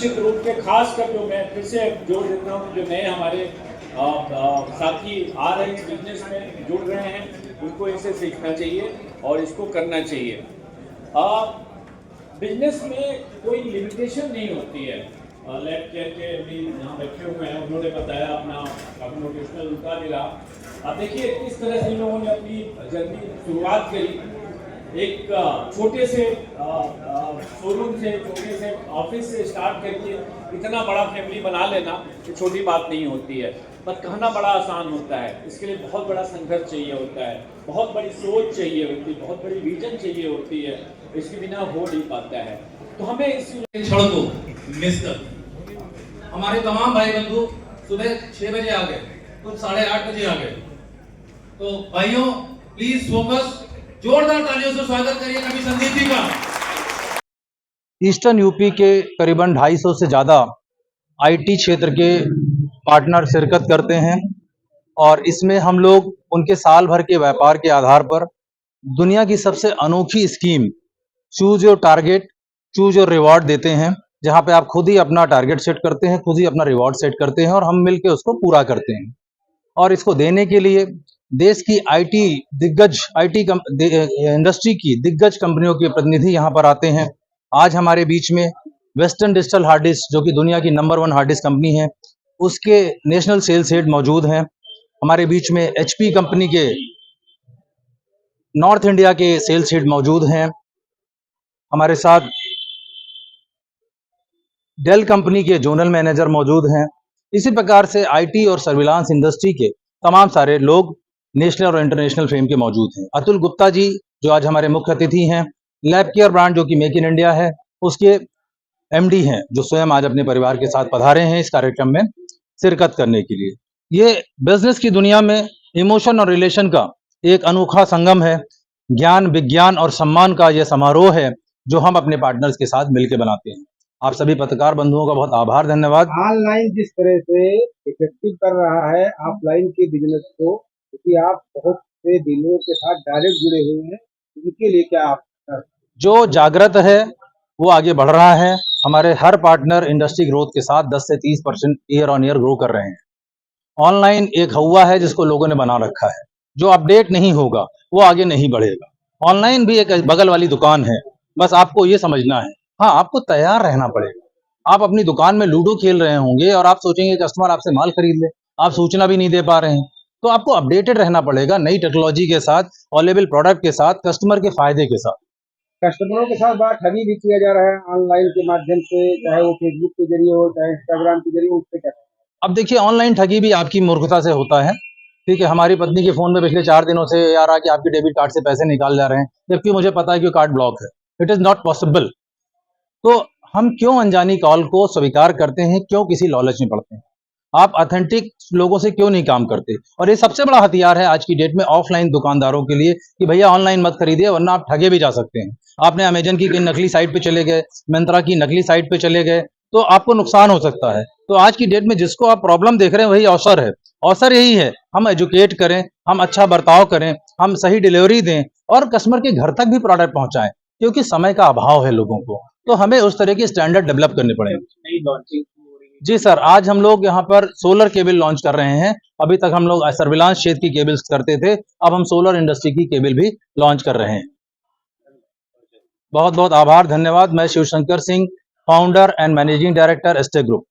निश्चित रूप से खास कर जो मैं फिर से जोड़ देता हूँ, जो नए हमारे साथी आ रहे हैं इस बिजनेस में जुड़ रहे हैं, उनको इसे सीखना चाहिए और इसको करना चाहिए। बिजनेस में कोई लिमिटेशन नहीं होती है। लैब केयर के भी यहाँ बैठे हुए हैं, उन्होंने बताया अपना मोटिवेशनल उनका भी रहा। देखिए किस तरह से इन लोगों ने अपनी जर्नी शुरुआत करी, एक छोटे से शोरूम से, छोटे से ऑफिस से स्टार्ट करके इतना बड़ा फैमिली बना लेना ये छोटी बात नहीं होती है। बस कहना बड़ा आसान होता है, इसके लिए बहुत बड़ा संघर्ष चाहिए होता है, बहुत बड़ी सोच चाहिए होती है, बहुत बड़ी विजन चाहिए होती है, इसके बिना हो नहीं पाता है। तो हमें इस क्षण को मिस कर हमारे तमाम भाई बंधु सुबह 6 बजे आ गए, कुछ 8:30 बजे आ गए। तो भाइयों प्लीज फोकस, जोरदार तालियों से स्वागत करिए कवि संदीप जी का। ईस्टर्न यूपी के करीबन 250 से ज़्यादा आईटी क्षेत्र के पार्टनर शिरकत करते हैं और इसमें हम लोग उनके साल भर के व्यापार के आधार पर दुनिया की सबसे अनोखी scheme choose your target choose your reward देते हैं, जहां पे आप खुद ही अपना टारगेट सेट करते हैं, खुद ही अपना रिवॉर्ड सेट करते हैं और हम मिलकर उसको पूरा करते हैं। और इसको देने के लिए देश की आईटी इंडस्ट्री की दिग्गज कंपनियों के प्रतिनिधि यहाँ पर आते हैं। आज हमारे बीच में वेस्टर्न डिजिटल हार्ड डिस्क, जो कि दुनिया की नंबर 1 हार्ड डिस्क कंपनी है, उसके नेशनल सेल्स हेड मौजूद हैं। हमारे बीच में एचपी कंपनी के नॉर्थ इंडिया के सेल्स हेड मौजूद हैं। हमारे साथ डेल कंपनी के जोनल मैनेजर मौजूद हैं। इसी प्रकार से आईटी और सर्विलांस इंडस्ट्री के तमाम सारे लोग नेशनल और इंटरनेशनल फेम के मौजूद हैं। अतुल गुप्ता जी जो आज हमारे मुख्य अतिथि हैं, लैब केयर ब्रांड जो कि मेक इन इंडिया है, उसके एमडी हैं, जो स्वयं आज अपने परिवार के साथ पधारे हैं इस कार्यक्रम में शिरकत करने के लिए। ये बिजनेस की दुनिया में इमोशन और रिलेशन का एक अनोखा संगम है। ज्ञान, विज्ञान और सम्मान का यह समारोह है जो हम अपने पार्टनर्स के साथ मिलकर बनाते हैं। आप सभी पत्रकार बंधुओं का बहुत आभार, धन्यवाद। ऑनलाइन जिस तरह से इफेक्टिव कर रहा है ऑफलाइन के बिजनेस को, क्योंकि आप बहुत से दिलों के साथ डायरेक्ट जुड़े हुए हैं, इनके लिए क्या आप जो जागृत है वो आगे बढ़ रहा है। हमारे हर पार्टनर इंडस्ट्री ग्रोथ के साथ 10 से 30% ईयर ऑन ईयर ग्रो कर रहे हैं। ऑनलाइन एक हवा है जिसको लोगों ने बना रखा है, जो अपडेट नहीं होगा वो आगे नहीं बढ़ेगा। ऑनलाइन भी एक बगल वाली दुकान है, बस आपको ये समझना है। हाँ, आपको तैयार रहना पड़ेगा। आप अपनी दुकान में लूडो खेल रहे होंगे और आप सोचेंगे कस्टमर आपसे माल खरीद ले, आप सूचना भी नहीं दे पा रहे हैं, तो आपको अपडेटेड रहना पड़ेगा नई टेक्नोलॉजी के साथ, अवेलेबल प्रोडक्ट के साथ, कस्टमर के फायदे के साथ। कस्टमरों के साथ बात ठगी भी किया जा रहा है ऑनलाइन के माध्यम से, चाहे वो फेसबुक के जरिए हो, चाहे इंस्टाग्राम के जरिए, उससे क्या? अब देखिए, ऑनलाइन ठगी भी आपकी मूर्खता से होता है। ठीक है, हमारी पत्नी के फोन में पिछले 4 दिनों से आ रहा है कि आपके डेबिट कार्ड से पैसे निकाल जा रहे हैं, जबकि मुझे पता है कि कार्ड ब्लॉक है। It is not possible. तो हम क्यों अनजानी कॉल को स्वीकार करते हैं, क्यों किसी लालच में पड़ते हैं? आप ऑथेंटिक लोगों से क्यों नहीं काम करते? और ये सबसे बड़ा हथियार है आज की डेट में ऑफलाइन दुकानदारों के लिए कि भैया ऑनलाइन मत खरीदिए वरना आप ठगे भी जा सकते हैं। आपने अमेजन की नकली साइट पे चले गए, मिंत्रा की नकली साइट पे चले गए, तो आपको नुकसान हो सकता है। तो आज की डेट में जिसको आप प्रॉब्लम देख रहे हैं वही अवसर है। अवसर यही है, हम एजुकेट करें, हम अच्छा बर्ताव करें, हम सही डिलीवरी दें और कस्टमर के घर तक भी प्रोडक्ट पहुंचाएं, क्योंकि समय का अभाव है लोगों को। तो हमें उस तरह की स्टैंडर्ड डेवलप करने पड़ेंगे। जी सर, आज हम लोग यहाँ पर सोलर केबल लॉन्च कर रहे हैं। अभी तक हम लोग सर्विलांस क्षेत्र की केबल्स करते थे, अब हम सोलर इंडस्ट्री की केबल भी लॉन्च कर रहे हैं। बहुत बहुत आभार, धन्यवाद। मैं Shivshankar Singh, founder and managing director एस्टे ग्रुप।